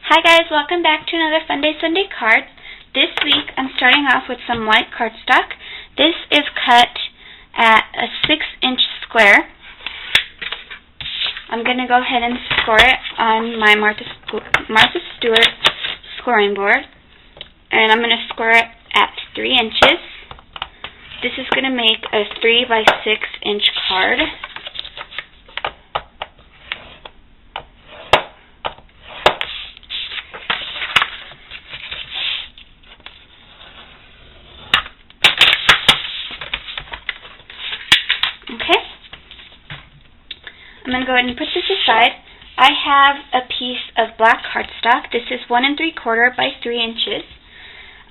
Hi guys, welcome back to another Funday Sunday card. This week I'm starting off with some white cardstock. This is cut at a 6-inch square. I'm going to go ahead and score it on my Martha Stewart scoring board. And I'm going to score it at 3 inches. This is going to make a 3 by 6 inch card. I'm going to go ahead and put this aside. I have a piece of black cardstock. This is 1 3/4 by 3 inches.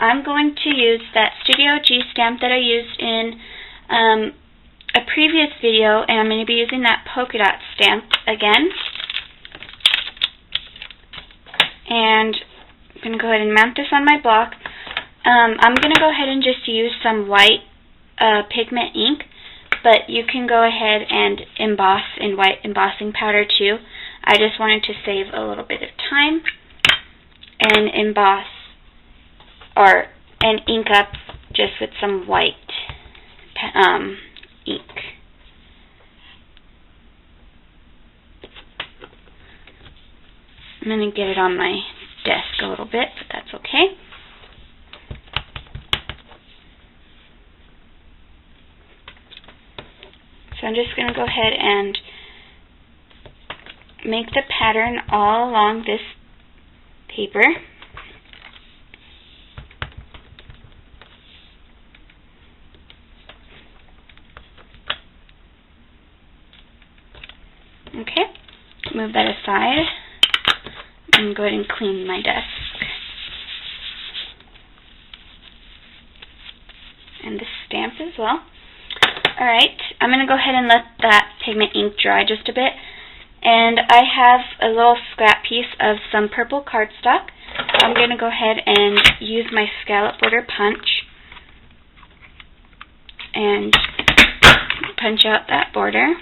I'm going to use that Studio G stamp that I used in a previous video, and I'm going to be using that polka dot stamp again. And I'm going to go ahead and mount this on my block. I'm going to go ahead and just use some white pigment ink. But you can go ahead and emboss in white embossing powder too. I just wanted to save a little bit of time and emboss and ink up just with some white ink. I'm going to get it on my desk a little bit, but that's okay. So I'm just going to go ahead and make the pattern all along this paper. Okay, move that aside and go ahead and clean my desk. And the stamp as well. Alright, I'm going to go ahead and let that pigment ink dry just a bit. And I have a little scrap piece of some purple cardstock. I'm going to go ahead and use my scallop border punch and punch out that border.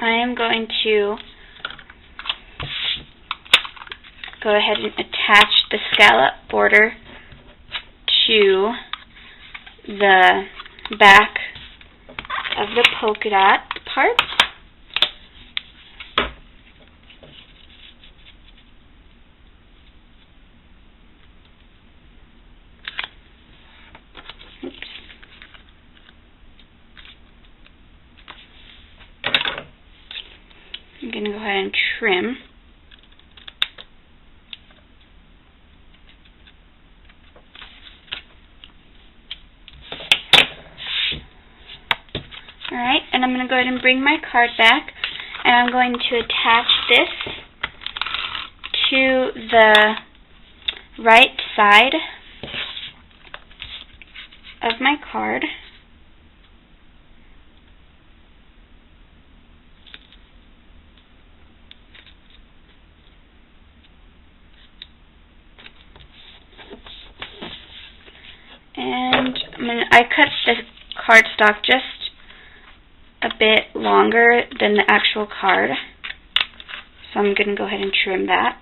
I am going to go ahead and attach the scallop border to the back of the polka dot part. Oops. I'm going to go ahead and trim. Alright, and I'm going to go ahead and bring my card back, and I'm going to attach this to the right side of my card. And I cut the cardstock just a bit longer than the actual card, so I'm going to go ahead and trim that.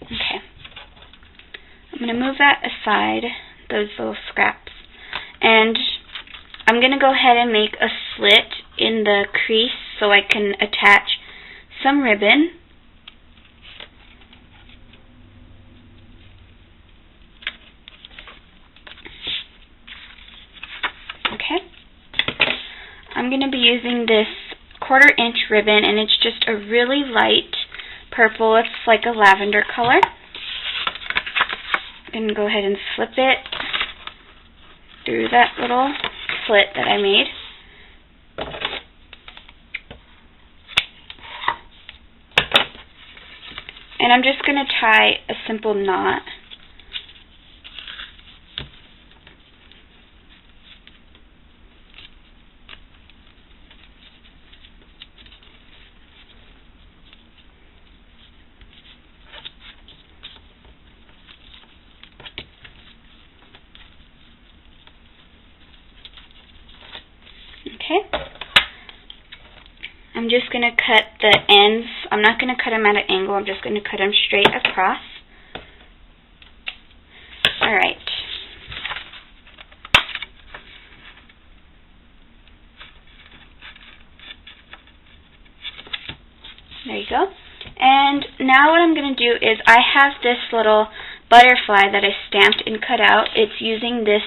Okay. I'm going to move that aside, those little scraps, and I'm going to go ahead and make a slit in the crease so I can attach some ribbon. Okay. I'm going to be using this 1/4-inch ribbon, and it's just a really light purple. It's like a lavender color. I'm going to go ahead and slip it through that little slit that I made. And I'm just going to tie a simple knot. Okay. I'm just going to cut the ends. I'm not going to cut them at an angle. I'm just going to cut them straight across. Alright. There you go. And now what I'm going to do is I have this little butterfly that I stamped and cut out. It's using this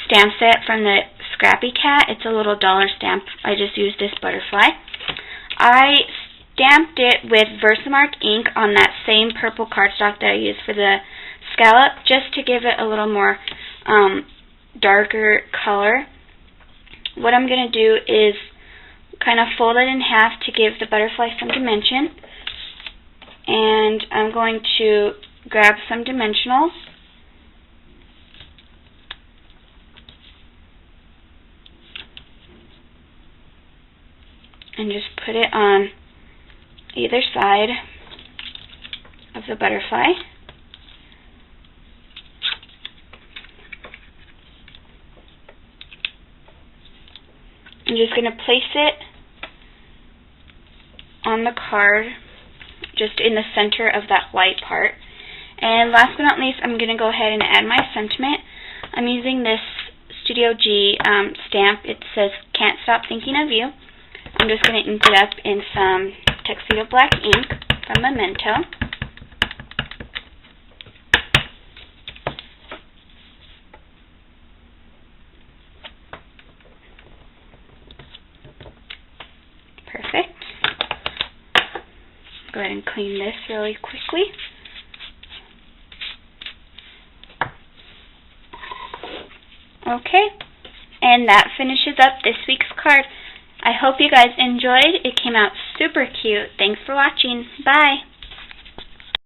stamp set from the Scrappy Cat. It's a little dollar stamp. I just used this butterfly. I stamped it with Versamark ink on that same purple cardstock that I used for the scallop, just to give it a little more darker color. What I'm going to do is kind of fold it in half to give the butterfly some dimension. And I'm going to grab some dimensionals. And just put it on either side of the butterfly. I'm just going to place it on the card, just in the center of that white part. And last but not least, I'm going to go ahead and add my sentiment. I'm using this Studio G stamp. It says, "Can't Stop Thinking of You." I'm just going to ink it up in some Tuxedo Black ink from Memento. Perfect. Go ahead and clean this really quickly. Okay, and that finishes up this week's card. I hope you guys enjoyed. It came out super cute. Thanks for watching. Bye.